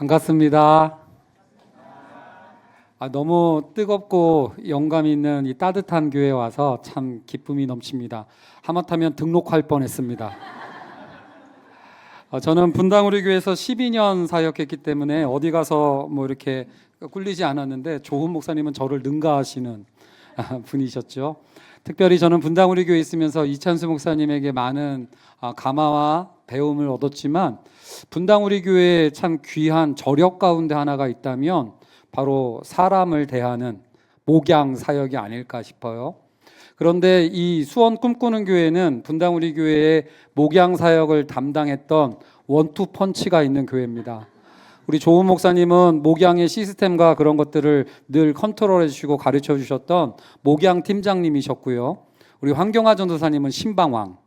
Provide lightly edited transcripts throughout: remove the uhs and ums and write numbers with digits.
반갑습니다. 너무 뜨겁고 영감 있는 이 따뜻한 교회에 와서 참 기쁨이 넘칩니다. 하마터면 등록할 뻔했습니다. 저는 분당우리 교회에서 12년 사역했기 때문에 어디 가서 뭐 이렇게 꿀리지 않았는데 조훈 목사님은 저를 능가하시는 분이셨죠. 특별히 저는 분당우리 교회에 있으면서 이찬수 목사님에게 많은 감화와 배움을 얻었지만 분당우리 교회에 참 귀한 저력 가운데 하나가 있다면 바로 사람을 대하는 목양 사역이 아닐까 싶어요. 그런데 이 수원 꿈꾸는 교회는 분당우리 교회의 목양 사역을 담당했던 원투펀치가 있는 교회입니다. 우리 조은 목사님은 목양의 시스템과 그런 것들을 늘 컨트롤해 주시고 가르쳐 주셨던 목양 팀장님이셨고요. 우리 황경화 전도사님은 신방왕.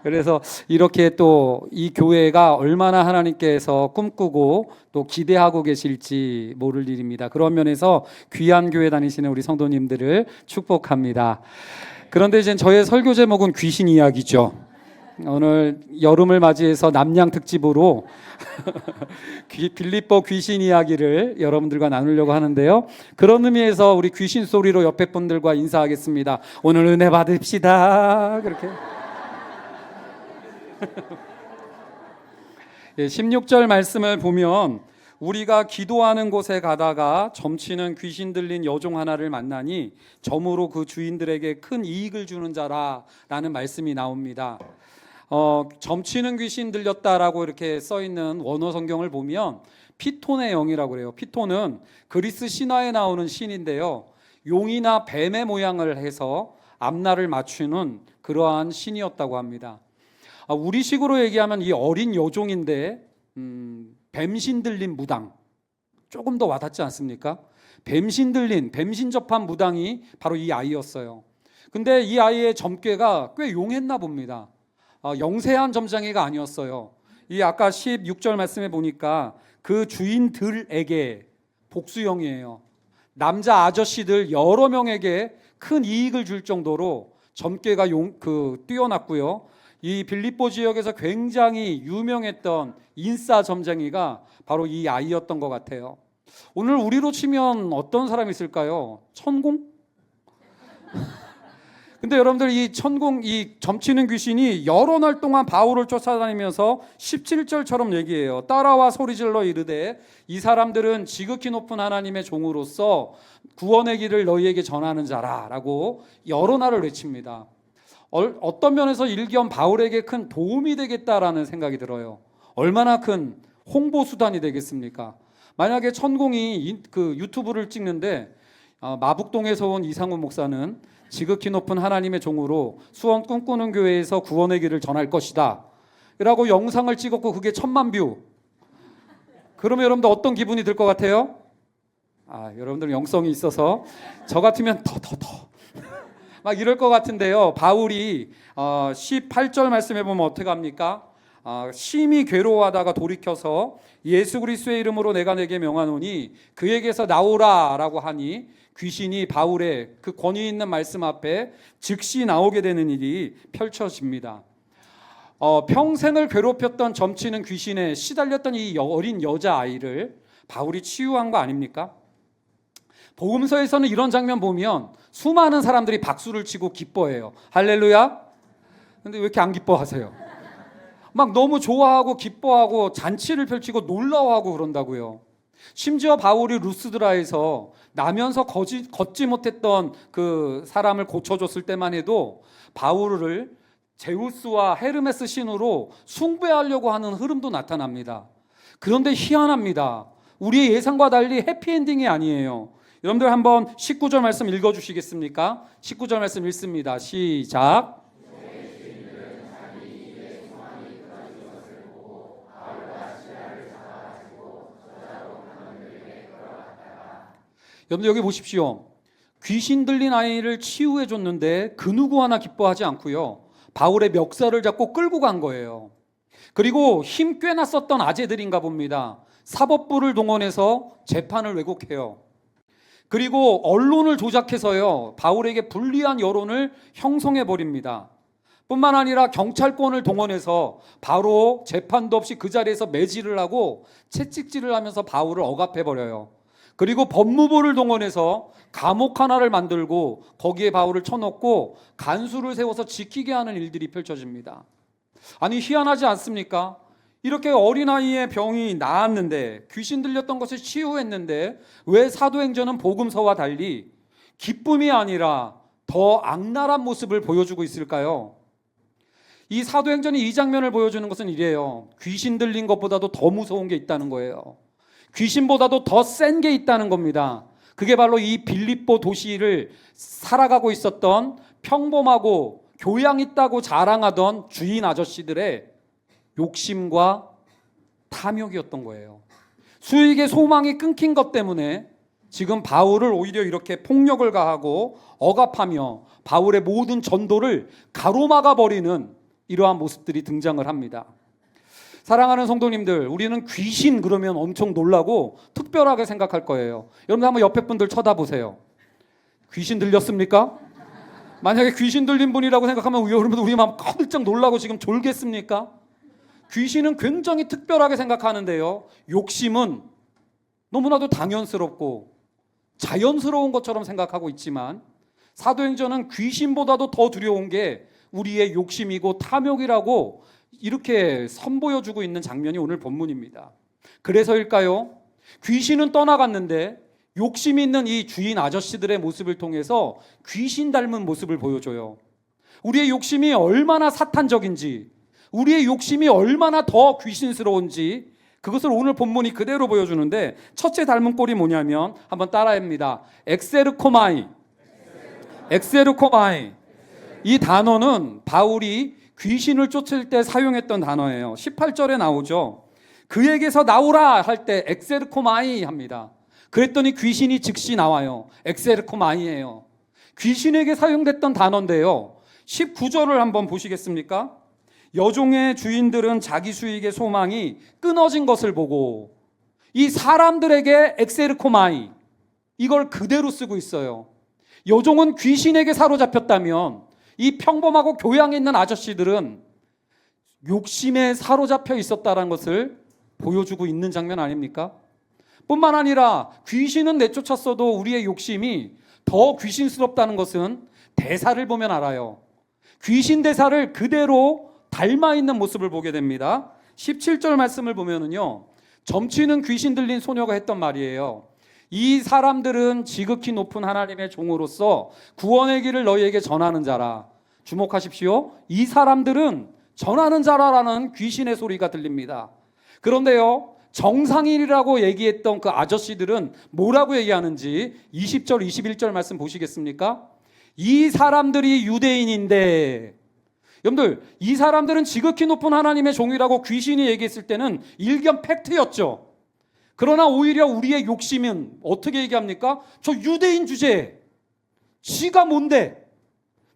그래서 이렇게 또 이 교회가 얼마나 하나님께서 꿈꾸고 또 기대하고 계실지 모를 일입니다. 그런 면에서 귀한 교회 다니시는 우리 성도님들을 축복합니다. 그런데 이제 저의 설교 제목은 귀신 이야기죠. 오늘 여름을 맞이해서 남양 특집으로 빌립보 귀신 이야기를 여러분들과 나누려고 하는데요. 그런 의미에서 우리 귀신 소리로 옆에 분들과 인사하겠습니다. 오늘 은혜 받읍시다. 그렇게 16절 말씀을 보면 우리가 기도하는 곳에 가다가 점치는 귀신 들린 여종 하나를 만나니 점으로 그 주인들에게 큰 이익을 주는 자라라는 말씀이 나옵니다. 점치는 귀신 들렸다라고 이렇게 써있는 원어 성경을 보면 피톤의 영이라고 그래요. 피톤은 그리스 신화에 나오는 신인데요, 용이나 뱀의 모양을 해서 앞날을 맞추는 그러한 신이었다고 합니다. 우리식으로 얘기하면 이 어린 여종인데 뱀신 들린 무당, 조금 더 와닿지 않습니까? 뱀신 들린, 뱀신 접한 무당이 바로 이 아이였어요. 근데 이 아이의 점괘가 꽤 용했나 봅니다. 영세한 점쟁이가 아니었어요. 이 아까 16절 말씀에 보니까 그 주인들에게 복수형이에요. 남자 아저씨들 여러 명에게 큰 이익을 줄 정도로 점괘가 뛰어났고요. 이 빌립보 지역에서 굉장히 유명했던 인싸 점쟁이가 바로 이 아이였던 것 같아요. 오늘 우리로 치면 어떤 사람이 있을까요? 천공? 근데 여러분들 이 점치는 귀신이 여러 날 동안 바울을 쫓아다니면서 17절처럼 얘기해요. 따라와 소리질러 이르되 이 사람들은 지극히 높은 하나님의 종으로서 구원의 길을 너희에게 전하는 자라 라고 여러 날을 외칩니다. 어떤 면에서 일견 바울에게 큰 도움이 되겠다라는 생각이 들어요. 얼마나 큰 홍보 수단이 되겠습니까? 만약에 천공이 그 유튜브를 찍는데 마북동에서 온 이상훈 목사는 지극히 높은 하나님의 종으로 수원 꿈꾸는 교회에서 구원의 길을 전할 것이다 라고 영상을 찍었고 그게 1000만 뷰. 그러면 여러분들 어떤 기분이 들 것 같아요? 여러분들 영성이 있어서 저 같으면 더 막 이럴 것 같은데요. 바울이 18절 말씀해 보면 어떻게 합니까? 심히 괴로워하다가 돌이켜서 예수 그리스도의 이름으로 내가 내게 명하노니 그에게서 나오라 라고 하니 귀신이 바울의 그 권위 있는 말씀 앞에 즉시 나오게 되는 일이 펼쳐집니다. 평생을 괴롭혔던 점치는 귀신에 시달렸던 이 어린 여자아이를 바울이 치유한 거 아닙니까? 복음서에서는 이런 장면 보면 수많은 사람들이 박수를 치고 기뻐해요. 할렐루야. 근데 왜 이렇게 안 기뻐하세요? 막 너무 좋아하고 기뻐하고 잔치를 펼치고 놀라워하고 그런다고요. 심지어 바울이 루스드라에서 나면서 걷지 못했던 그 사람을 고쳐줬을 때만 해도 바울을 제우스와 헤르메스 신으로 숭배하려고 하는 흐름도 나타납니다. 그런데 희한합니다. 우리의 예상과 달리 해피엔딩이 아니에요. 여러분들 한번 19절 말씀 읽어주시겠습니까? 19절 말씀 읽습니다. 시작. 여러분들 여기 보십시오. 귀신 들린 아이를 치유해 줬는데 그 누구 하나 기뻐하지 않고요, 바울의 멱살을 잡고 끌고 간 거예요. 그리고 힘 꽤나 썼던 아재들인가 봅니다. 사법부를 동원해서 재판을 왜곡해요. 그리고 언론을 조작해서요, 바울에게 불리한 여론을 형성해 버립니다. 뿐만 아니라 경찰권을 동원해서 바로 재판도 없이 그 자리에서 매질을 하고 채찍질을 하면서 바울을 억압해버려요. 그리고 법무부를 동원해서 감옥 하나를 만들고 거기에 바울을 쳐넣고 간수를 세워서 지키게 하는 일들이 펼쳐집니다. 아니, 희한하지 않습니까? 이렇게 어린아이의 병이 나았는데, 귀신 들렸던 것을 치유했는데, 왜 사도행전은 복음서와 달리 기쁨이 아니라 더 악랄한 모습을 보여주고 있을까요? 이 사도행전이 이 장면을 보여주는 것은 이래요. 귀신 들린 것보다도 더 무서운 게 있다는 거예요. 귀신보다도 더 센 게 있다는 겁니다. 그게 바로 이 빌립보 도시를 살아가고 있었던 평범하고 교양 있다고 자랑하던 주인 아저씨들의 욕심과 탐욕이었던 거예요. 수익의 소망이 끊긴 것 때문에 지금 바울을 오히려 이렇게 폭력을 가하고 억압하며 바울의 모든 전도를 가로막아 버리는 이러한 모습들이 등장을 합니다. 사랑하는 성도님들, 우리는 귀신 그러면 엄청 놀라고 특별하게 생각할 거예요. 여러분 한번 옆에 분들 쳐다보세요. 귀신 들렸습니까? 만약에 귀신 들린 분이라고 생각하면 여러분 우리 마음 커들쩍 놀라고 지금 졸겠습니까? 귀신은 굉장히 특별하게 생각하는데요, 욕심은 너무나도 당연스럽고 자연스러운 것처럼 생각하고 있지만 사도행전은 귀신보다도 더 두려운 게 우리의 욕심이고 탐욕이라고 이렇게 선보여주고 있는 장면이 오늘 본문입니다. 그래서일까요? 귀신은 떠나갔는데 욕심이 있는 이 주인 아저씨들의 모습을 통해서 귀신 닮은 모습을 보여줘요. 우리의 욕심이 얼마나 사탄적인지, 우리의 욕심이 얼마나 더 귀신스러운지 그것을 오늘 본문이 그대로 보여주는데, 첫째 닮은 꼴이 뭐냐면 한번 따라합니다. 엑세르코마이. 엑세르코마이. 이 단어는 바울이 귀신을 쫓을 때 사용했던 단어예요. 18절에 나오죠. 그에게서 나오라 할 때 엑세르코마이 합니다. 그랬더니 귀신이 즉시 나와요. 엑세르코마이예요. 귀신에게 사용됐던 단어인데요, 19절을 한번 보시겠습니까? 여종의 주인들은 자기 수익의 소망이 끊어진 것을 보고, 이 사람들에게 엑세르코마이, 이걸 그대로 쓰고 있어요. 여종은 귀신에게 사로잡혔다면 이 평범하고 교양 있는 아저씨들은 욕심에 사로잡혀 있었다는 것을 보여주고 있는 장면 아닙니까? 뿐만 아니라 귀신은 내쫓았어도 우리의 욕심이 더 귀신스럽다는 것은 대사를 보면 알아요. 귀신 대사를 그대로 닮아 있는 모습을 보게 됩니다. 17절 말씀을 보면은요, 점치는 귀신 들린 소녀가 했던 말이에요. 이 사람들은 지극히 높은 하나님의 종으로서 구원의 길을 너희에게 전하는 자라. 주목하십시오. 이 사람들은 전하는 자라라는 귀신의 소리가 들립니다. 그런데요, 정상인이라고 얘기했던 그 아저씨들은 뭐라고 얘기하는지 20절 21절 말씀 보시겠습니까? 이 사람들이 유대인인데, 여러분들 이 사람들은 지극히 높은 하나님의 종이라고 귀신이 얘기했을 때는 일견 팩트였죠. 그러나 오히려 우리의 욕심은 어떻게 얘기합니까? 저 유대인 주제에 지가 뭔데?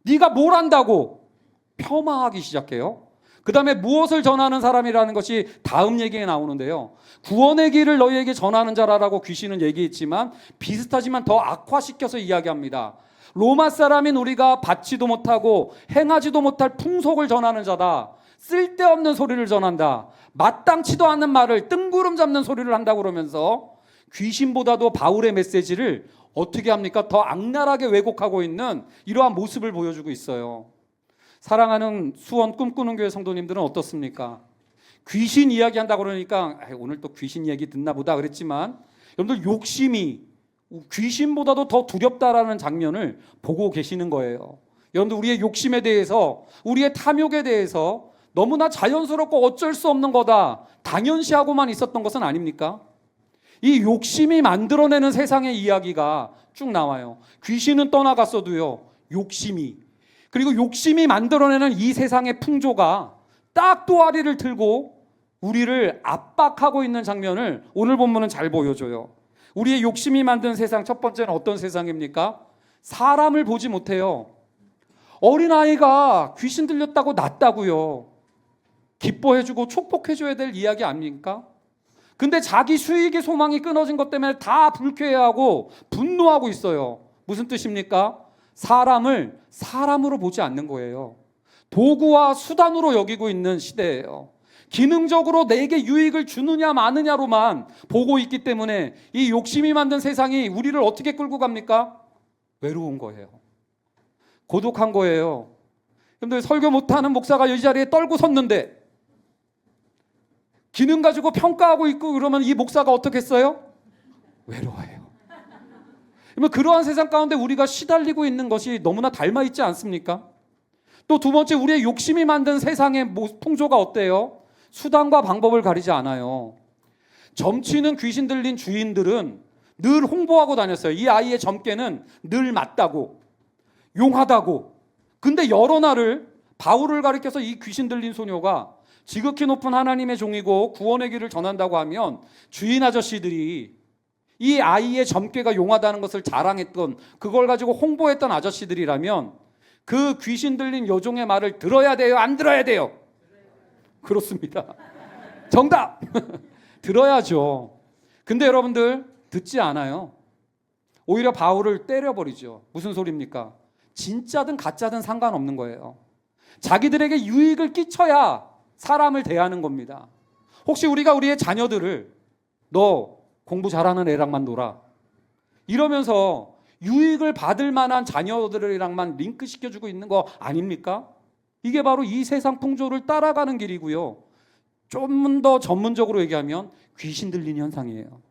네가 뭘 안다고? 폄하하기 시작해요. 그 다음에 무엇을 전하는 사람이라는 것이 다음 얘기에 나오는데요, 구원의 길을 너희에게 전하는 자라라고 귀신은 얘기했지만 비슷하지만 더 악화시켜서 이야기합니다. 로마 사람인 우리가 받지도 못하고 행하지도 못할 풍속을 전하는 자다. 쓸데없는 소리를 전한다. 마땅치도 않은 말을 뜬구름 잡는 소리를 한다고 그러면서 귀신보다도 바울의 메시지를 어떻게 합니까? 더 악랄하게 왜곡하고 있는 이러한 모습을 보여주고 있어요. 사랑하는 수원 꿈꾸는 교회 성도님들은 어떻습니까? 귀신 이야기한다고 그러니까 오늘 또 귀신 이야기 듣나 보다 그랬지만, 여러분들 욕심이 귀신보다도 더 두렵다라는 장면을 보고 계시는 거예요. 여러분들 우리의 욕심에 대해서, 우리의 탐욕에 대해서 너무나 자연스럽고 어쩔 수 없는 거다 당연시하고만 있었던 것은 아닙니까? 이 욕심이 만들어내는 세상의 이야기가 쭉 나와요. 귀신은 떠나갔어도요, 욕심이, 그리고 욕심이 만들어내는 이 세상의 풍조가 딱 또아리를 들고 우리를 압박하고 있는 장면을 오늘 본문은 잘 보여줘요. 우리의 욕심이 만든 세상, 첫 번째는 어떤 세상입니까? 사람을 보지 못해요. 어린아이가 귀신 들렸다고 낫다고요. 기뻐해주고 축복해줘야 될 이야기 아닙니까? 근데 자기 수익의 소망이 끊어진 것 때문에 다 불쾌해하고 분노하고 있어요. 무슨 뜻입니까? 사람을 사람으로 보지 않는 거예요. 도구와 수단으로 여기고 있는 시대예요. 기능적으로 내게 유익을 주느냐 마느냐로만 보고 있기 때문에 이 욕심이 만든 세상이 우리를 어떻게 끌고 갑니까? 외로운 거예요. 고독한 거예요. 여러분들, 설교 못하는 목사가 이 자리에 떨고 섰는데 기능 가지고 평가하고 있고 그러면 이 목사가 어떻겠어요? 외로워해요. 그러면 그러한 세상 가운데 우리가 시달리고 있는 것이 너무나 닮아 있지 않습니까? 또 두 번째, 우리의 욕심이 만든 세상의 풍조가 어때요? 수단과 방법을 가리지 않아요. 점치는 귀신 들린 주인들은 늘 홍보하고 다녔어요. 이 아이의 점괘는 늘 맞다고, 용하다고. 근데 여러 날을 바울을 가리켜서 이 귀신 들린 소녀가 지극히 높은 하나님의 종이고 구원의 길을 전한다고 하면 주인 아저씨들이 이 아이의 점괘가 용하다는 것을 자랑했던, 그걸 가지고 홍보했던 아저씨들이라면 그 귀신 들린 여종의 말을 들어야 돼요? 안 들어야 돼요? 그렇습니다. 정답! 들어야죠. 근데 여러분들, 듣지 않아요. 오히려 바울을 때려버리죠. 무슨 소리입니까? 진짜든 가짜든 상관없는 거예요. 자기들에게 유익을 끼쳐야 사람을 대하는 겁니다. 혹시 우리가 우리의 자녀들을 너 공부 잘하는 애랑만 놀아 이러면서 유익을 받을 만한 자녀들이랑만 링크시켜주고 있는 거 아닙니까? 이게 바로 이 세상 풍조를 따라가는 길이고요. 좀 더 전문적으로 얘기하면 귀신 들린 현상이에요.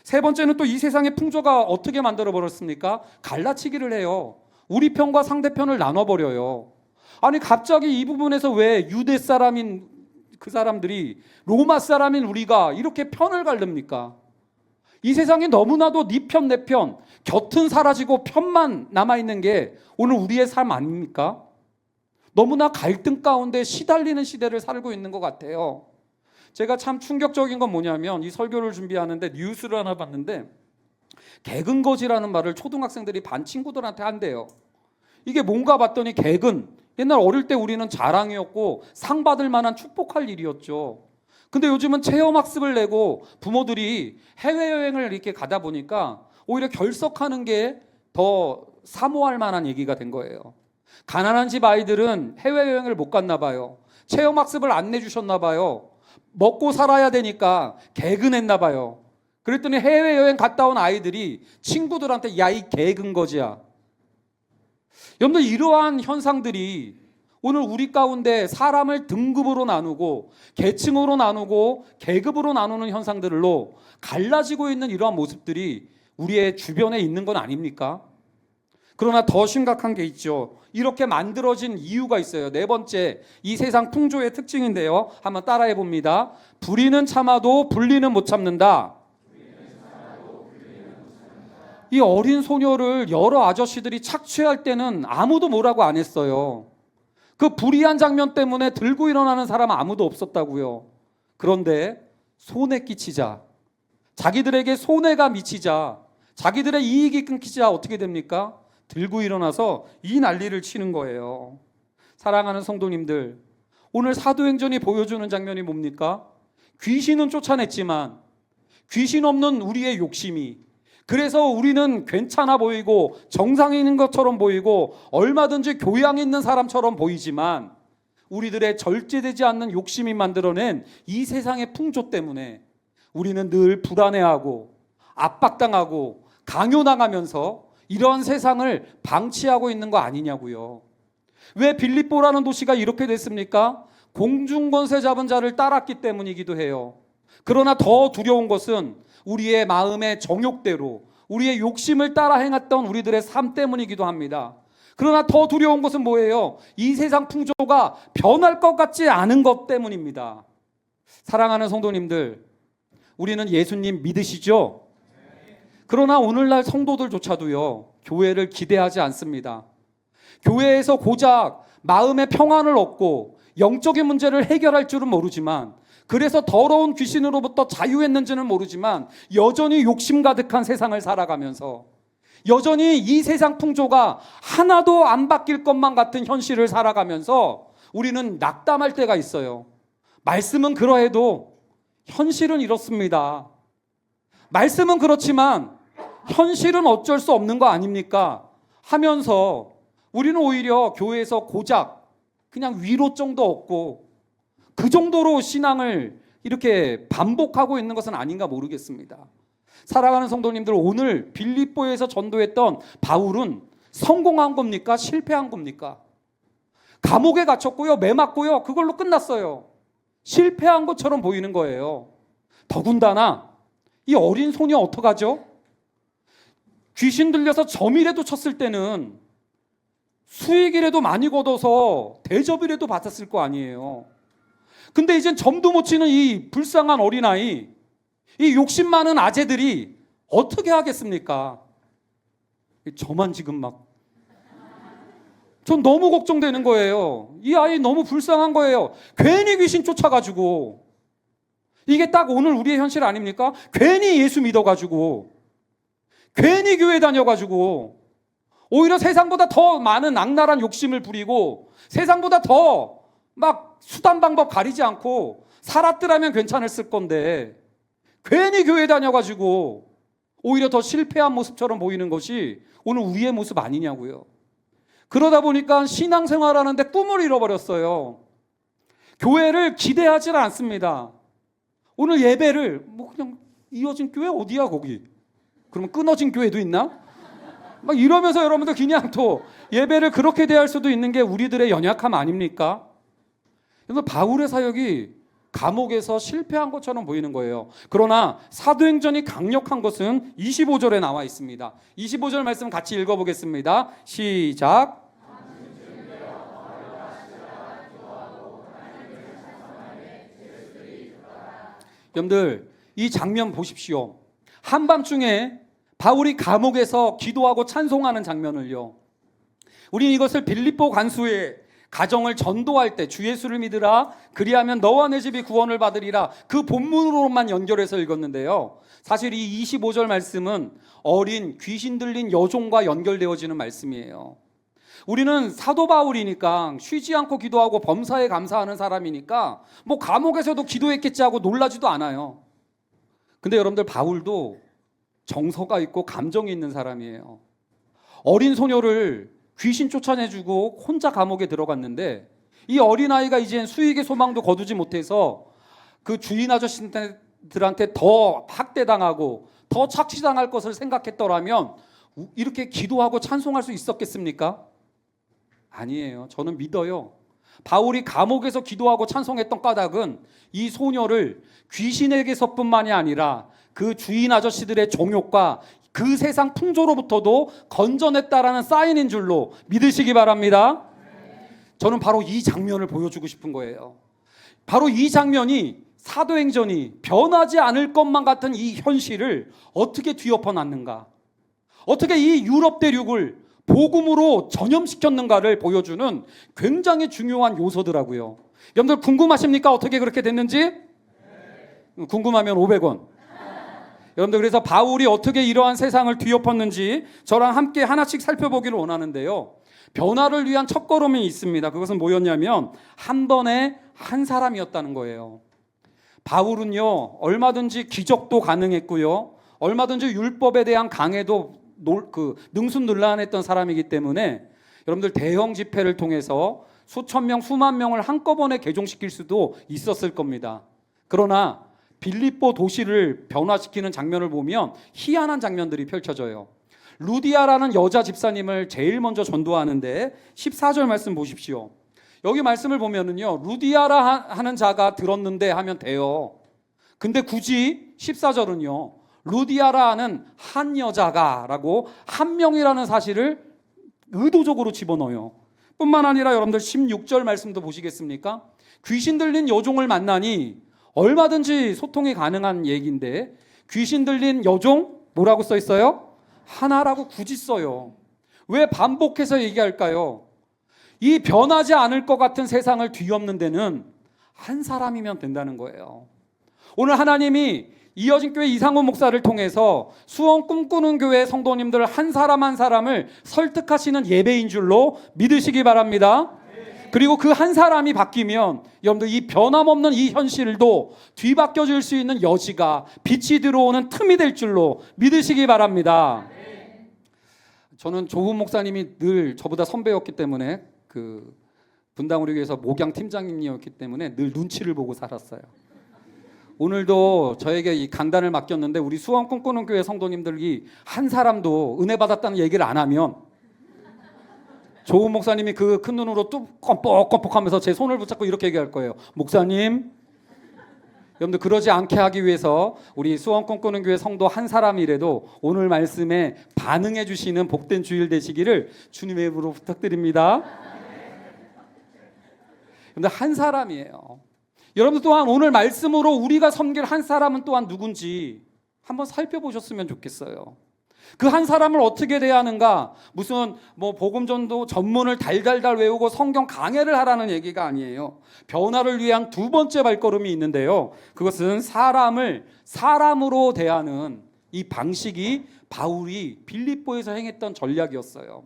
세 번째는 또 이 세상의 풍조가 어떻게 만들어버렸습니까? 갈라치기를 해요. 우리 편과 상대편을 나눠버려요. 아니, 갑자기 이 부분에서 왜 유대 사람인 그 사람들이 로마 사람인 우리가 이렇게 편을 가릅니까? 이 세상에 너무나도 네 편, 내 편, 곁은 사라지고 편만 남아있는 게 오늘 우리의 삶 아닙니까? 너무나 갈등 가운데 시달리는 시대를 살고 있는 것 같아요. 제가 참 충격적인 건 뭐냐면, 이 설교를 준비하는데 뉴스를 하나 봤는데 개근거지라는 말을 초등학생들이 반 친구들한테 한대요. 이게 뭔가 봤더니 개근, 옛날 어릴 때 우리는 자랑이었고 상 받을 만한 축복할 일이었죠. 근데 요즘은 체험학습을 내고 부모들이 해외여행을 이렇게 가다 보니까 오히려 결석하는 게 더 사모할 만한 얘기가 된 거예요. 가난한 집 아이들은 해외여행을 못 갔나 봐요. 체험학습을 안 내주셨나 봐요. 먹고 살아야 되니까 개근했나 봐요. 그랬더니 해외여행 갔다 온 아이들이 친구들한테 야, 이 개근거지야. 여러분들, 이러한 현상들이 오늘 우리 가운데 사람을 등급으로 나누고 계층으로 나누고 계급으로 나누는 현상들로 갈라지고 있는 이러한 모습들이 우리의 주변에 있는 건 아닙니까? 그러나 더 심각한 게 있죠. 이렇게 만들어진 이유가 있어요. 네 번째, 이 세상 풍조의 특징인데요. 한번 따라해 봅니다. 불의는 참아도 분리는 못 참는다. 이 어린 소녀를 여러 아저씨들이 착취할 때는 아무도 뭐라고 안 했어요. 그 불의한 장면 때문에 들고 일어나는 사람은 아무도 없었다고요. 그런데 손해 끼치자, 자기들에게 손해가 미치자, 자기들의 이익이 끊기자 어떻게 됩니까? 들고 일어나서 이 난리를 치는 거예요. 사랑하는 성도님들, 오늘 사도행전이 보여주는 장면이 뭡니까? 귀신은 쫓아냈지만 귀신 없는 우리의 욕심이, 그래서 우리는 괜찮아 보이고 정상인 것처럼 보이고 얼마든지 교양 있는 사람처럼 보이지만 우리들의 절제되지 않는 욕심이 만들어낸 이 세상의 풍조 때문에 우리는 늘 불안해하고 압박당하고 강요당하면서 이런 세상을 방치하고 있는 거 아니냐고요. 왜 빌립보라는 도시가 이렇게 됐습니까? 공중권세 잡은 자를 따랐기 때문이기도 해요. 그러나 더 두려운 것은 우리의 마음의 정욕대로 우리의 욕심을 따라 행했던 우리들의 삶 때문이기도 합니다. 그러나 더 두려운 것은 뭐예요? 이 세상 풍조가 변할 것 같지 않은 것 때문입니다. 사랑하는 성도님들, 우리는 예수님 믿으시죠? 그러나 오늘날 성도들조차도요, 교회를 기대하지 않습니다. 교회에서 고작 마음의 평안을 얻고 영적인 문제를 해결할 줄은 모르지만, 그래서 더러운 귀신으로부터 자유했는지는 모르지만 여전히 욕심 가득한 세상을 살아가면서 여전히 이 세상 풍조가 하나도 안 바뀔 것만 같은 현실을 살아가면서 우리는 낙담할 때가 있어요. 말씀은 그러해도 현실은 이렇습니다. 말씀은 그렇지만 현실은 어쩔 수 없는 거 아닙니까? 하면서 우리는 오히려 교회에서 고작 그냥 위로 정도 얻고 그 정도로 신앙을 이렇게 반복하고 있는 것은 아닌가 모르겠습니다. 사랑하는 성도님들, 오늘 빌립보에서 전도했던 바울은 성공한 겁니까? 실패한 겁니까? 감옥에 갇혔고요, 매 맞고요, 그걸로 끝났어요. 실패한 것처럼 보이는 거예요. 더군다나 이 어린 소녀 어떡하죠? 귀신 들려서 점이라도 쳤을 때는 수익이라도 많이 걷어서 대접이라도 받았을 거 아니에요. 근데 이젠 점도 못 치는 이 불쌍한 어린아이, 이 욕심 많은 아재들이 어떻게 하겠습니까? 저만 지금 전 너무 걱정되는 거예요. 이 아이 너무 불쌍한 거예요. 괜히 귀신 쫓아가지고. 이게 딱 오늘 우리의 현실 아닙니까? 괜히 예수 믿어가지고, 괜히 교회 다녀가지고, 오히려 세상보다 더 많은 악랄한 욕심을 부리고, 세상보다 더 수단 방법 가리지 않고 살았더라면 괜찮았을 건데, 괜히 교회 다녀가지고 오히려 더 실패한 모습처럼 보이는 것이 오늘 우리의 모습 아니냐고요. 그러다 보니까 신앙생활하는데 꿈을 잃어버렸어요. 교회를 기대하지 않습니다. 오늘 예배를 그냥 이어진 교회 어디야 거기? 그러면 끊어진 교회도 있나? 이러면서 여러분들 그냥 또 예배를 그렇게 대할 수도 있는 게 우리들의 연약함 아닙니까? 그래서 바울의 사역이 감옥에서 실패한 것처럼 보이는 거예요. 그러나 사도행전이 강력한 것은 25절에 나와 있습니다. 25절 말씀 같이 읽어보겠습니다. 시작. 여러분들 이 장면 보십시오. 한밤중에 바울이 감옥에서 기도하고 찬송하는 장면을요, 우리는 이것을 빌립보 간수의 가정을 전도할 때 주 예수를 믿으라 그리하면 너와 내 집이 구원을 받으리라, 그 본문으로만 연결해서 읽었는데요, 사실 이 25절 말씀은 어린 귀신 들린 여종과 연결되어지는 말씀이에요. 우리는 사도 바울이니까 쉬지 않고 기도하고 범사에 감사하는 사람이니까 감옥에서도 기도했겠지 하고 놀라지도 않아요. 근데 여러분들, 바울도 정서가 있고 감정이 있는 사람이에요. 어린 소녀를 귀신 쫓아내주고 혼자 감옥에 들어갔는데, 이 어린아이가 이젠 수익의 소망도 거두지 못해서 그 주인 아저씨들한테 더 학대당하고 더 착취당할 것을 생각했더라면 이렇게 기도하고 찬송할 수 있었겠습니까? 아니에요. 저는 믿어요. 바울이 감옥에서 기도하고 찬송했던 까닭은 이 소녀를 귀신에게서뿐만이 아니라 그 주인 아저씨들의 종욕과 그 세상 풍조로부터도 건져냈다라는 사인인 줄로 믿으시기 바랍니다. 저는 바로 이 장면을 보여주고 싶은 거예요. 바로 이 장면이 사도행전이 변하지 않을 것만 같은 이 현실을 어떻게 뒤엎어 놨는가, 어떻게 이 유럽 대륙을 복음으로 전염시켰는가를 보여주는 굉장히 중요한 요소더라고요. 여러분들 궁금하십니까? 어떻게 그렇게 됐는지? 궁금하면 500원. 여러분들, 그래서 바울이 어떻게 이러한 세상을 뒤엎었는지 저랑 함께 하나씩 살펴보기를 원하는데요, 변화를 위한 첫걸음이 있습니다. 그것은 뭐였냐면 한 번에 한 사람이었다는 거예요. 바울은요, 얼마든지 기적도 가능했고요, 얼마든지 율법에 대한 강해도 능수능란했던 사람이기 때문에 여러분들, 대형 집회를 통해서 수천 명, 수만 명을 한꺼번에 개종시킬 수도 있었을 겁니다. 그러나 빌립보 도시를 변화시키는 장면을 보면 희한한 장면들이 펼쳐져요. 루디아라는 여자 집사님을 제일 먼저 전도하는데 14절 말씀 보십시오. 여기 말씀을 보면은요, 루디아라 하는 자가 들었는데 하면 돼요. 근데 굳이 14절은요, 루디아라 하는 한 여자가 라고 한 명이라는 사실을 의도적으로 집어넣어요. 뿐만 아니라 여러분들 16절 말씀도 보시겠습니까? 귀신 들린 여종을 만나니 얼마든지 소통이 가능한 얘기인데, 귀신 들린 여종 뭐라고 써 있어요? 하나라고 굳이 써요. 왜 반복해서 얘기할까요? 이 변하지 않을 것 같은 세상을 뒤엎는 데는 한 사람이면 된다는 거예요. 오늘 하나님이 이어진 교회 이상훈 목사를 통해서 수원 꿈꾸는 교회 성도님들 한 사람 한 사람을 설득하시는 예배인 줄로 믿으시기 바랍니다. 그리고 그 한 사람이 바뀌면 여러분들, 이 변함없는 이 현실도 뒤바뀌어질 수 있는 여지가, 빛이 들어오는 틈이 될 줄로 믿으시기 바랍니다. 저는 조훈 목사님이 늘 저보다 선배였기 때문에 분당우리 교회에서 목양 팀장님이었기 때문에 늘 눈치를 보고 살았어요. 오늘도 저에게 이 강단을 맡겼는데 우리 수원 꿈꾸는 교회 성도님들이 한 사람도 은혜 받았다는 얘기를 안 하면 조은 목사님이 그 큰 눈으로 뚝 껌뻑껌뻑하면서 제 손을 붙잡고 이렇게 얘기할 거예요. 목사님, 여러분들 그러지 않게 하기 위해서 우리 수원 꿈꾸는 교회 성도 한 사람이라도 오늘 말씀에 반응해 주시는 복된 주일 되시기를 주님의 이름으로 부탁드립니다. 여러분들 한 사람이에요. 여러분들 또한 오늘 말씀으로 우리가 섬길 한 사람은 또한 누군지 한번 살펴보셨으면 좋겠어요. 그 한 사람을 어떻게 대하는가, 무슨 복음전도 전문을 달달달 외우고 성경 강해를 하라는 얘기가 아니에요. 변화를 위한 두 번째 발걸음이 있는데요. 그것은 사람을 사람으로 대하는 이 방식이 바울이 빌립보에서 행했던 전략이었어요.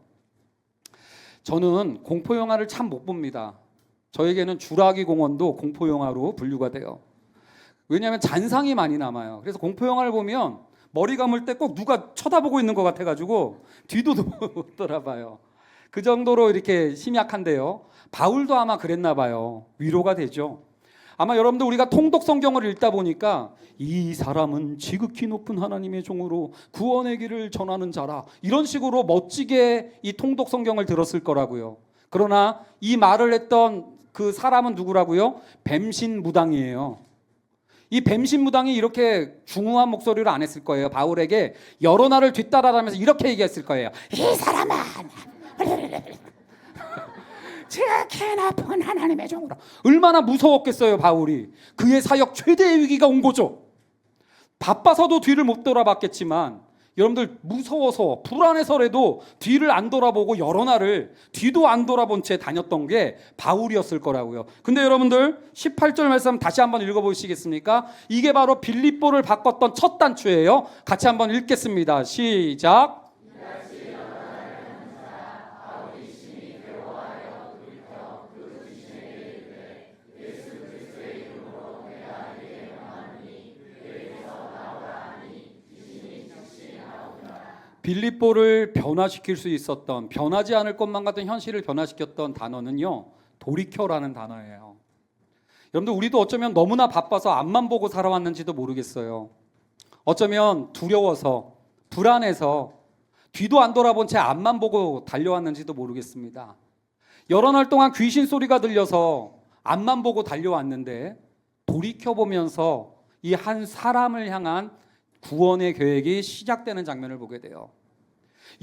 저는 공포 영화를 참 못 봅니다. 저에게는 주라기 공원도 공포 영화로 분류가 돼요. 왜냐하면 잔상이 많이 남아요. 그래서 공포 영화를 보면 머리 감을 때 꼭 누가 쳐다보고 있는 것 같아가지고 뒤도 못 돌아봐요. 그 정도로 이렇게 심약한데요. 바울도 아마 그랬나 봐요. 위로가 되죠. 아마 여러분들 우리가 통독 성경을 읽다 보니까 이 사람은 지극히 높은 하나님의 종으로 구원의 길을 전하는 자라, 이런 식으로 멋지게 이 통독 성경을 들었을 거라고요. 그러나 이 말을 했던 그 사람은 누구라고요? 뱀신무당이에요. 이 뱀신무당이 이렇게 중후한 목소리로 안 했을 거예요. 바울에게 여러 날을 뒤따라가면서 이렇게 얘기했을 거예요. 이 사람은 지극히 높은 하나님의 종으로. 얼마나 무서웠겠어요, 바울이. 그의 사역 최대의 위기가 온 거죠. 바빠서도 뒤를 못 돌아봤겠지만 여러분들 무서워서 불안해서라도 뒤를 안 돌아보고 여러 날을 뒤도 안 돌아본 채 다녔던 게 바울이었을 거라고요. 근데 여러분들 18절 말씀 다시 한번 읽어보시겠습니까? 이게 바로 빌립보를 바꿨던 첫 단추예요. 같이 한번 읽겠습니다. 시작. 빌립보를 변화시킬 수 있었던, 변하지 않을 것만 같은 현실을 변화시켰던 단어는요, 돌이켜라는 단어예요. 여러분들 우리도 어쩌면 너무나 바빠서 앞만 보고 살아왔는지도 모르겠어요. 어쩌면 두려워서, 불안해서 뒤도 안 돌아본 채 앞만 보고 달려왔는지도 모르겠습니다. 여러 날 동안 귀신 소리가 들려서 앞만 보고 달려왔는데 돌이켜보면서 이 한 사람을 향한 구원의 계획이 시작되는 장면을 보게 돼요.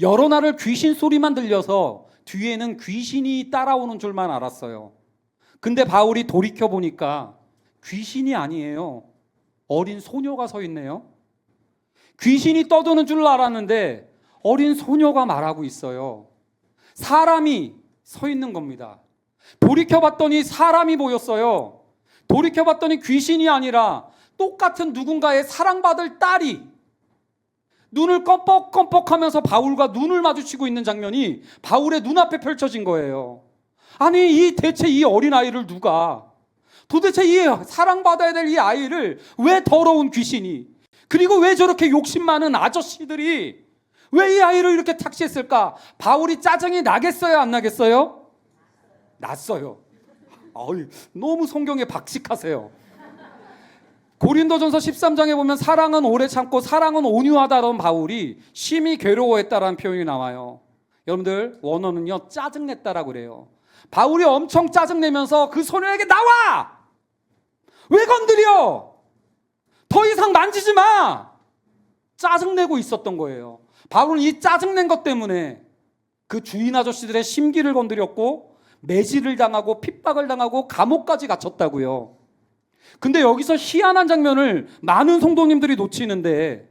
여러 날을 귀신 소리만 들려서 뒤에는 귀신이 따라오는 줄만 알았어요. 근데 바울이 돌이켜보니까 귀신이 아니에요. 어린 소녀가 서 있네요. 귀신이 떠드는 줄 알았는데 어린 소녀가 말하고 있어요. 사람이 서 있는 겁니다. 돌이켜봤더니 사람이 보였어요. 돌이켜봤더니 귀신이 아니라 똑같은 누군가의 사랑받을 딸이 눈을 껌뻑껌뻑하면서 바울과 눈을 마주치고 있는 장면이 바울의 눈앞에 펼쳐진 거예요. 아니 대체 이 어린아이를 누가, 도대체 이 사랑받아야 될 이 아이를 왜 더러운 귀신이, 그리고 왜 저렇게 욕심 많은 아저씨들이 왜 이 아이를 이렇게 착시했을까? 바울이 짜증이 나겠어요, 안 나겠어요? 났어요. 너무 성경에 박식하세요. 고린도전서 13장에 보면 사랑은 오래 참고 사랑은 온유하다던 바울이 심히 괴로워했다라는 표현이 나와요. 여러분들 원어는요, 짜증냈다라고 그래요. 바울이 엄청 짜증내면서 그 소녀에게 나와! 왜 건드려! 더 이상 만지지 마! 짜증내고 있었던 거예요. 바울은 이 짜증낸 것 때문에 그 주인 아저씨들의 심기를 건드렸고 매질을 당하고 핍박을 당하고 감옥까지 갇혔다고요. 근데 여기서 희한한 장면을 많은 성도님들이 놓치는데,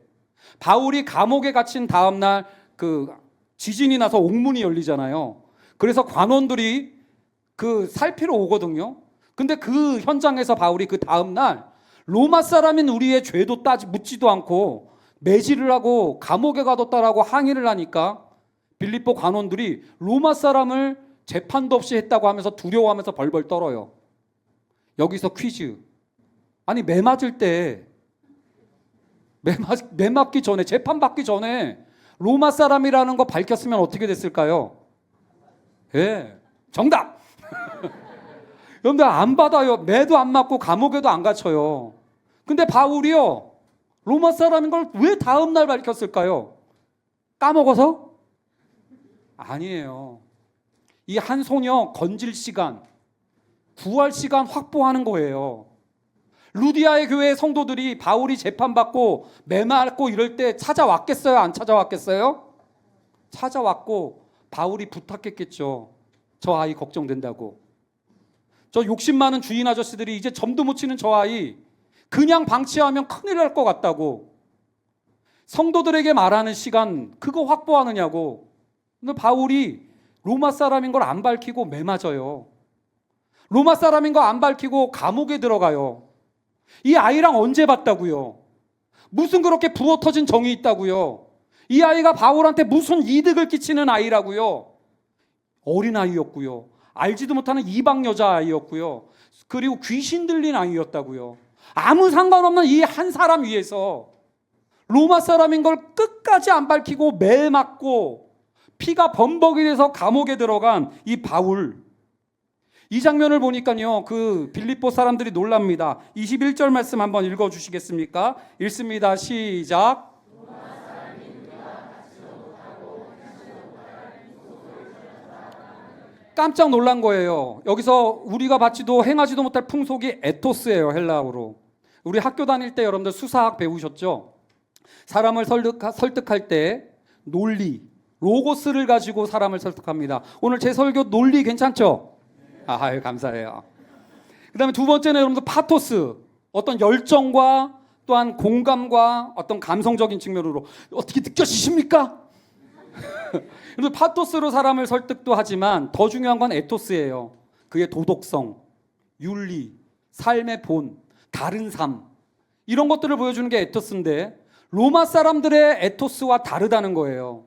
바울이 감옥에 갇힌 다음날 그 지진이 나서 옥문이 열리잖아요. 그래서 관원들이 그 살피러 오거든요. 근데 그 현장에서 바울이 그 다음날 로마 사람인 우리의 죄도 묻지도 않고 매질을 하고 감옥에 가뒀다라고 항의를 하니까 빌립보 관원들이 로마 사람을 재판도 없이 했다고 하면서 두려워하면서 벌벌 떨어요. 여기서 퀴즈. 아니 매 맞을 때, 매 맞기 전에, 재판 받기 전에 로마 사람이라는 거 밝혔으면 어떻게 됐을까요? 예, 정답. 여러분들 안 받아요. 매도 안 맞고 감옥에도 안 갇혀요. 근데 바울이요, 로마 사람인 걸 왜 다음날 밝혔을까요? 까먹어서? 아니에요. 이 한 소녀 건질 시간, 구할 시간 확보하는 거예요. 루디아의 교회 성도들이 바울이 재판받고 매맞고 이럴 때 찾아왔겠어요? 안 찾아왔겠어요? 찾아왔고 바울이 부탁했겠죠. 저 아이 걱정된다고. 저 욕심 많은 주인 아저씨들이 이제 점도 못 치는 저 아이 그냥 방치하면 큰일 날 것 같다고. 성도들에게 말하는 시간 그거 확보하느냐고. 근데 바울이 로마 사람인 걸 안 밝히고 매맞아요. 로마 사람인 거 안 밝히고 감옥에 들어가요. 이 아이랑 언제 봤다고요? 무슨 그렇게 부어터진 정이 있다고요? 이 아이가 바울한테 무슨 이득을 끼치는 아이라고요? 어린 아이였고요. 알지도 못하는 이방 여자 아이였고요. 그리고 귀신 들린 아이였다고요. 아무 상관없는 이 한 사람 위해서 로마 사람인 걸 끝까지 안 밝히고 매맞고 피가 범벅이 돼서 감옥에 들어간 이 바울. 이 장면을 보니까요, 그 빌립보 사람들이 놀랍니다. 21절 말씀 한번 읽어주시겠습니까? 읽습니다. 시작. 깜짝 놀란 거예요. 여기서 우리가 받지도 행하지도 못할 풍속이 에토스예요, 헬라어로. 우리 학교 다닐 때 여러분들 수사학 배우셨죠? 사람을 설득할 때 논리, 로고스를 가지고 사람을 설득합니다. 오늘 제 설교 논리 괜찮죠? 아유, 감사해요. 그 다음에 두 번째는 여러분들 파토스, 어떤 열정과 또한 공감과 어떤 감성적인 측면으로 어떻게 느껴지십니까? 그래서 파토스로 사람을 설득도 하지만 더 중요한 건 에토스예요. 그의 도덕성, 윤리, 삶의 본, 다른 삶, 이런 것들을 보여주는 게 에토스인데 로마 사람들의 에토스와 다르다는 거예요.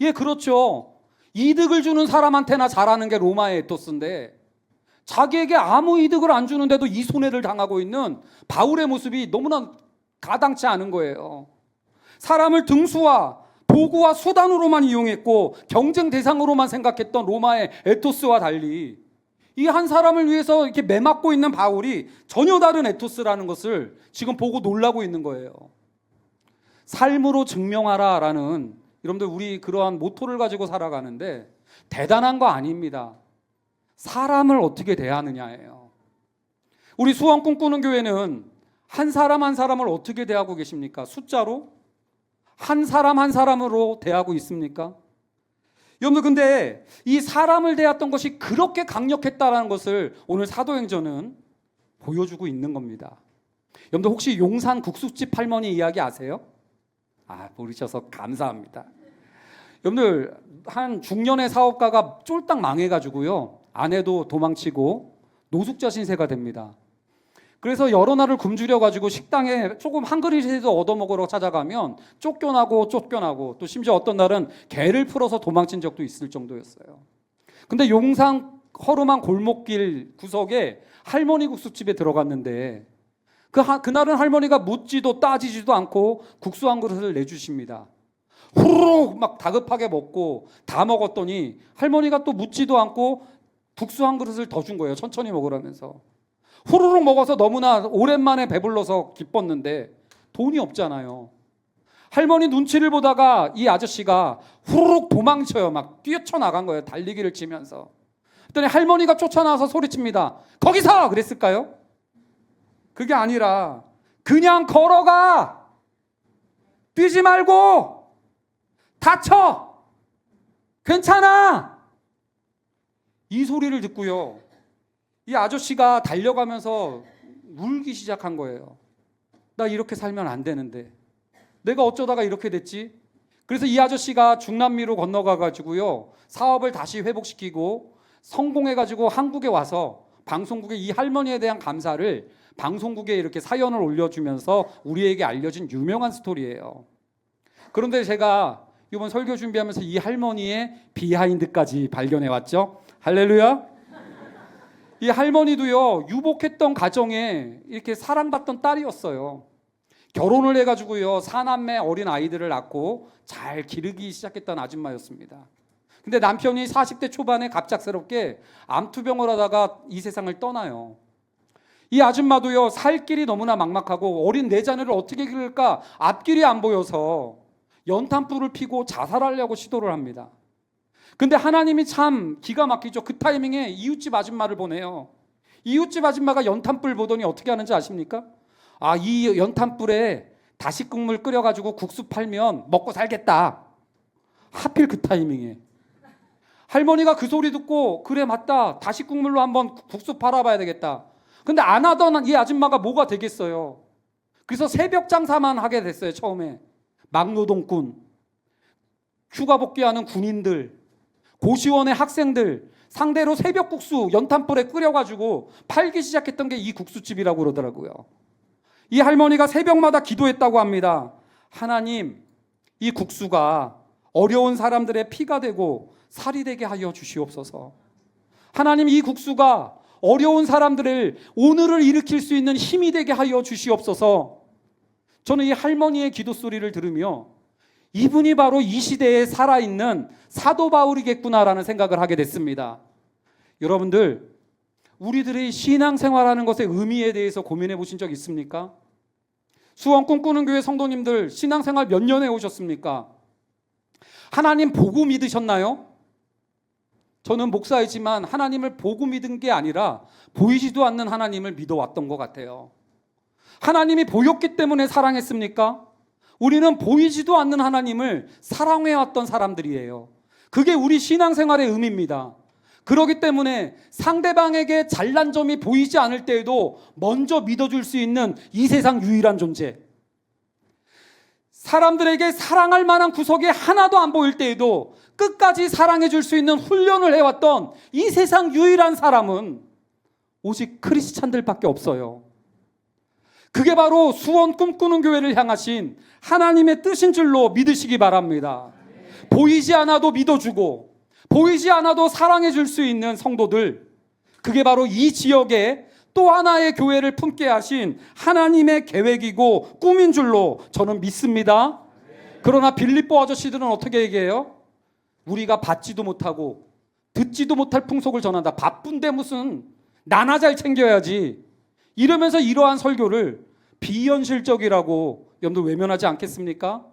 예, 그렇죠. 이득을 주는 사람한테나 잘하는 게 로마의 에토스인데 자기에게 아무 이득을 안 주는데도 이 손해를 당하고 있는 바울의 모습이 너무나 가당치 않은 거예요. 사람을 등수와 도구와 수단으로만 이용했고 경쟁 대상으로만 생각했던 로마의 에토스와 달리 이 한 사람을 위해서 이렇게 매맞고 있는 바울이 전혀 다른 에토스라는 것을 지금 보고 놀라고 있는 거예요. 삶으로 증명하라라는, 여러분들 우리 그러한 모토를 가지고 살아가는데 대단한 거 아닙니다. 사람을 어떻게 대하느냐예요. 우리 수원 꿈꾸는 교회는 한 사람 한 사람을 어떻게 대하고 계십니까? 숫자로? 한 사람 한 사람으로 대하고 있습니까? 여러분들 근데 이 사람을 대했던 것이 그렇게 강력했다는 것을 오늘 사도행전은 보여주고 있는 겁니다. 여러분들 혹시 용산 국수집 할머니 이야기 아세요? 모르셔서 감사합니다. 여러분들 한 중년의 사업가가 쫄딱 망해가지고요, 아내도 도망치고 노숙자 신세가 됩니다. 그래서 여러 날을 굶주려가지고 식당에 조금 한 그릇이라도 얻어먹으러 찾아가면 쫓겨나고 또 심지어 어떤 날은 개를 풀어서 도망친 적도 있을 정도였어요. 근데 용산 허름한 골목길 구석에 할머니 국수집에 들어갔는데 그날은 할머니가 묻지도 따지지도 않고 국수 한 그릇을 내주십니다. 후루룩 막 다급하게 먹고 다 먹었더니 할머니가 또 묻지도 않고 국수 한 그릇을 더 준 거예요. 천천히 먹으라면서. 후루룩 먹어서 너무나 오랜만에 배불러서 기뻤는데 돈이 없잖아요. 할머니 눈치를 보다가 이 아저씨가 후루룩 도망쳐요. 막 뛰쳐나간 거예요. 달리기를 치면서. 그랬더니 할머니가 쫓아나와서 소리칩니다. 거기서! 그랬을까요? 그게 아니라 그냥 걸어가! 뛰지 말고! 다쳐! 괜찮아! 이 소리를 듣고요, 이 아저씨가 달려가면서 울기 시작한 거예요. 나 이렇게 살면 안 되는데 내가 어쩌다가 이렇게 됐지? 그래서 이 아저씨가 중남미로 건너가가지고요, 사업을 다시 회복시키고 성공해가지고 한국에 와서 방송국에 이 할머니에 대한 감사를 방송국에 이렇게 사연을 올려주면서 우리에게 알려진 유명한 스토리예요. 그런데 제가 이번 설교 준비하면서 이 할머니의 비하인드까지 발견해왔죠. 할렐루야. 이 할머니도요, 유복했던 가정에 이렇게 사랑받던 딸이었어요. 결혼을 해가지고요, 사남매 어린 아이들을 낳고 잘 기르기 시작했던 아줌마였습니다. 근데 남편이 40대 초반에 갑작스럽게 암투병을 하다가 이 세상을 떠나요. 이 아줌마도요, 살 길이 너무나 막막하고 어린 내 자녀를 어떻게 기를까 앞길이 안 보여서 연탄불을 피고 자살하려고 시도를 합니다. 근데 하나님이 참 기가 막히죠. 그 타이밍에 이웃집 아줌마를 보내요. 이웃집 아줌마가 연탄불 보더니 어떻게 하는지 아십니까? 아, 이 연탄불에 다시국물 끓여가지고 국수 팔면 먹고 살겠다. 하필 그 타이밍에. 할머니가 그 소리 듣고 그래 맞다. 다시국물로 한번 국수 팔아봐야 되겠다. 근데 안 하던 이 아줌마가 뭐가 되겠어요. 그래서 새벽 장사만 하게 됐어요. 처음에. 막노동꾼, 휴가 복귀하는 군인들, 고시원의 학생들 상대로 새벽 국수 연탄불에 끓여가지고 팔기 시작했던 게 이 국수집이라고 그러더라고요. 이 할머니가 새벽마다 기도했다고 합니다. 하나님, 이 국수가 어려운 사람들의 피가 되고 살이 되게 하여 주시옵소서. 하나님, 이 국수가 어려운 사람들을 오늘을 일으킬 수 있는 힘이 되게 하여 주시옵소서. 저는 이 할머니의 기도 소리를 들으며 이분이 바로 이 시대에 살아있는 사도 바울이겠구나라는 생각을 하게 됐습니다. 여러분들, 우리들의 신앙생활하는 것의 의미에 대해서 고민해 보신 적 있습니까? 수원 꿈꾸는 교회 성도님들 신앙생활 몇 년 해오셨습니까? 하나님 보고 믿으셨나요? 저는 목사이지만 하나님을 보고 믿은 게 아니라 보이지도 않는 하나님을 믿어왔던 것 같아요. 하나님이 보였기 때문에 사랑했습니까? 우리는 보이지도 않는 하나님을 사랑해왔던 사람들이에요. 그게 우리 신앙생활의 의미입니다. 그렇기 때문에 상대방에게 잘난 점이 보이지 않을 때에도 먼저 믿어줄 수 있는 이 세상 유일한 존재. 사람들에게 사랑할 만한 구석이 하나도 안 보일 때에도 끝까지 사랑해 줄 수 있는 훈련을 해왔던 이 세상 유일한 사람은 오직 크리스찬들밖에 없어요. 그게 바로 수원 꿈꾸는 교회를 향하신 하나님의 뜻인 줄로 믿으시기 바랍니다. 보이지 않아도 믿어주고 보이지 않아도 사랑해 줄 수 있는 성도들, 그게 바로 이 지역에 또 하나의 교회를 품게 하신 하나님의 계획이고 꿈인 줄로 저는 믿습니다. 그러나 빌립보 아저씨들은 어떻게 얘기해요? 우리가 받지도 못하고 듣지도 못할 풍속을 전한다. 바쁜데 무슨 나나 잘 챙겨야지. 이러면서 이러한 설교를 비현실적이라고 여러분들 외면하지 않겠습니까?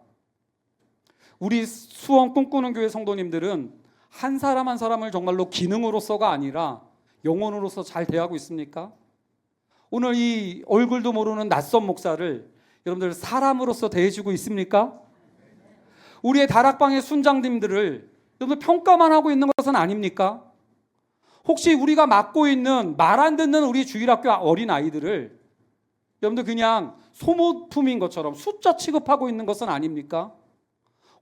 우리 수원 꿈꾸는 교회 성도님들은 한 사람 한 사람을 정말로 기능으로서가 아니라 영혼으로서 잘 대하고 있습니까? 오늘 이 얼굴도 모르는 낯선 목사를 여러분들 사람으로서 대해주고 있습니까? 우리의 다락방의 순장님들을 여러분들 평가만 하고 있는 것은 아닙니까? 혹시 우리가 맡고 있는 말 안 듣는 우리 주일학교 어린아이들을 여러분들 그냥 소모품인 것처럼 숫자 취급하고 있는 것은 아닙니까?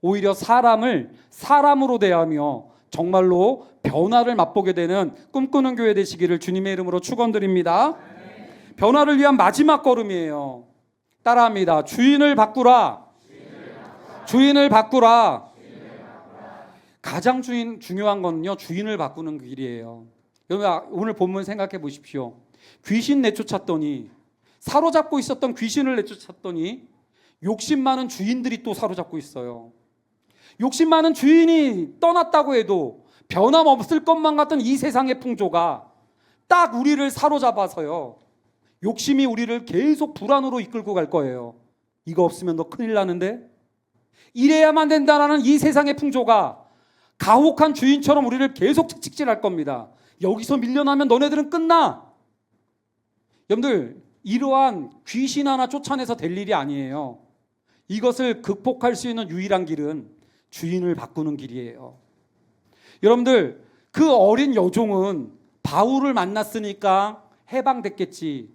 오히려 사람을 사람으로 대하며 정말로 변화를 맛보게 되는 꿈꾸는 교회 되시기를 주님의 이름으로 축원드립니다. 변화를 위한 마지막 걸음이에요. 따라합니다. 주인을 바꾸라. 주인을 바꾸라. 가장 중요한 거는요, 주인을 바꾸는 길이에요. 여러분, 오늘 본문 생각해 보십시오. 귀신 내쫓았더니, 사로잡고 있었던 귀신을 내쫓았더니 욕심 많은 주인들이 또 사로잡고 있어요. 욕심 많은 주인이 떠났다고 해도 변함없을 것만 같은 이 세상의 풍조가 딱 우리를 사로잡아서요, 욕심이 우리를 계속 불안으로 이끌고 갈 거예요. 이거 없으면 너 큰일 나는데? 이래야만 된다라는 이 세상의 풍조가 가혹한 주인처럼 우리를 계속 채찍질할 겁니다. 여기서 밀려나면 너네들은 끝나. 여러분들, 이러한 귀신 하나 쫓아내서 될 일이 아니에요. 이것을 극복할 수 있는 유일한 길은 주인을 바꾸는 길이에요. 여러분들, 그 어린 여종은 바울을 만났으니까 해방됐겠지,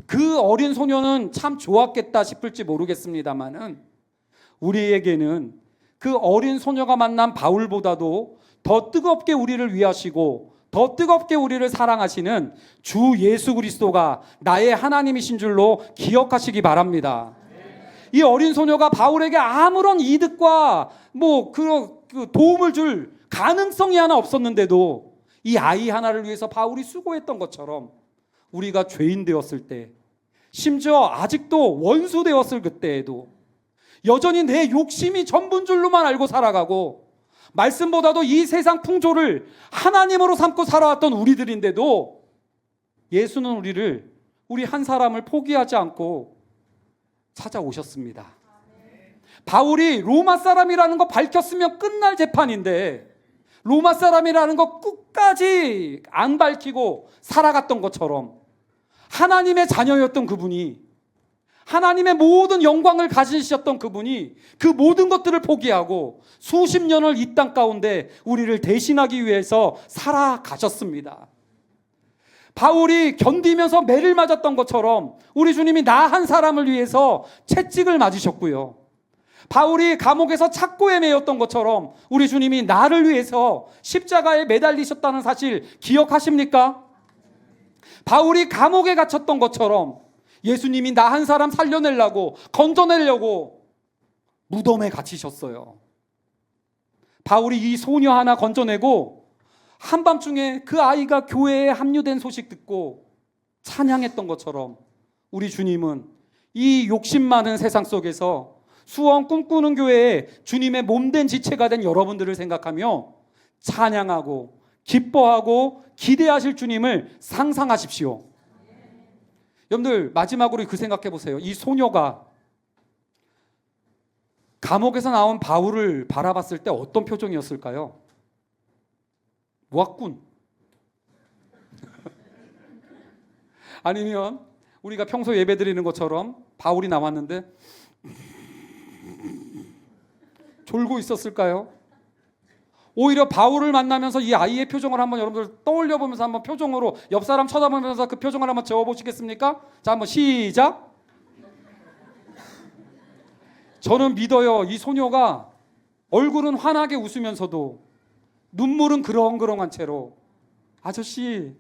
그 어린 소녀는 참 좋았겠다 싶을지 모르겠습니다만은, 우리에게는 그 어린 소녀가 만난 바울보다도 더 뜨겁게 우리를 위하시고 더 뜨겁게 우리를 사랑하시는 주 예수 그리스도가 나의 하나님이신 줄로 기억하시기 바랍니다. 이 어린 소녀가 바울에게 아무런 이득과 그 도움을 줄 가능성이 하나 없었는데도 이 아이 하나를 위해서 바울이 수고했던 것처럼 우리가 죄인 되었을 때, 심지어 아직도 원수 되었을 그때에도 여전히 내 욕심이 전부인 줄로만 알고 살아가고 말씀보다도 이 세상 풍조를 하나님으로 삼고 살아왔던 우리들인데도 예수는 우리 한 사람을 포기하지 않고 찾아오셨습니다. 바울이 로마 사람이라는 거 밝혔으면 끝날 재판인데 로마 사람이라는 거 끝까지 안 밝히고 살아갔던 것처럼 하나님의 자녀였던 그분이, 하나님의 모든 영광을 가지셨던 그분이 그 모든 것들을 포기하고 수십 년을 이 땅 가운데 우리를 대신하기 위해서 살아가셨습니다. 바울이 견디면서 매를 맞았던 것처럼 우리 주님이 나 한 사람을 위해서 채찍을 맞으셨고요. 바울이 감옥에서 착고에 매였던 것처럼 우리 주님이 나를 위해서 십자가에 매달리셨다는 사실 기억하십니까? 바울이 감옥에 갇혔던 것처럼 예수님이 나 한 사람 살려내려고, 건져내려고 무덤에 갇히셨어요. 바울이 이 소녀 하나 건져내고 한밤중에 그 아이가 교회에 합류된 소식 듣고 찬양했던 것처럼 우리 주님은 이 욕심 많은 세상 속에서 수원 꿈꾸는 교회에 주님의 몸된 지체가 된 여러분들을 생각하며 찬양하고 기뻐하고 기대하실 주님을 상상하십시오. 여러분들 마지막으로 그 생각해 보세요. 이 소녀가 감옥에서 나온 바울을 바라봤을 때 어떤 표정이었을까요? 왔군. 아니면 우리가 평소 예배 드리는 것처럼 바울이 나왔는데 졸고 있었을까요? 오히려 바울을 만나면서 이 아이의 표정을 한번 여러분들 떠올려 보면서 한번 표정으로 옆 사람 쳐다보면서 그 표정을 한번 지어 보시겠습니까? 자, 한번 시작. 저는 믿어요. 이 소녀가 얼굴은 환하게 웃으면서도 눈물은 그렁그렁한 채로 아저씨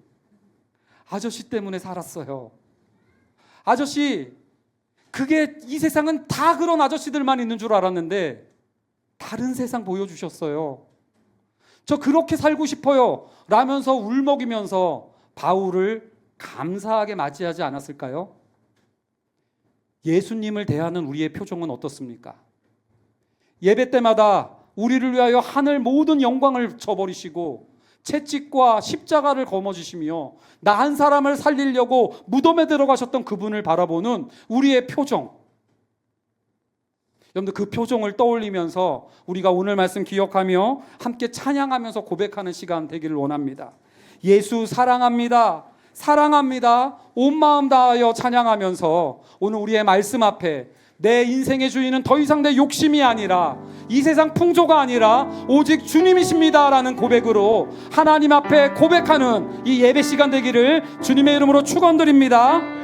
때문에 살았어요. 아저씨, 그게 이 세상은 다 그런 아저씨들만 있는 줄 알았는데 다른 세상 보여주셨어요. 저 그렇게 살고 싶어요 라면서 울먹이면서 바울을 감사하게 맞이하지 않았을까요? 예수님을 대하는 우리의 표정은 어떻습니까? 예배 때마다 우리를 위하여 하늘 모든 영광을 저버리시고 채찍과 십자가를 거머쥐시며 나 한 사람을 살리려고 무덤에 들어가셨던 그분을 바라보는 우리의 표정, 여러분들 그 표정을 떠올리면서 우리가 오늘 말씀 기억하며 함께 찬양하면서 고백하는 시간 되기를 원합니다. 예수 사랑합니다. 사랑합니다. 온 마음 다하여 찬양하면서 오늘 우리의 말씀 앞에 내 인생의 주인은 더 이상 내 욕심이 아니라 이 세상 풍조가 아니라 오직 주님이십니다 라는 고백으로 하나님 앞에 고백하는 이 예배 시간 되기를 주님의 이름으로 축원드립니다.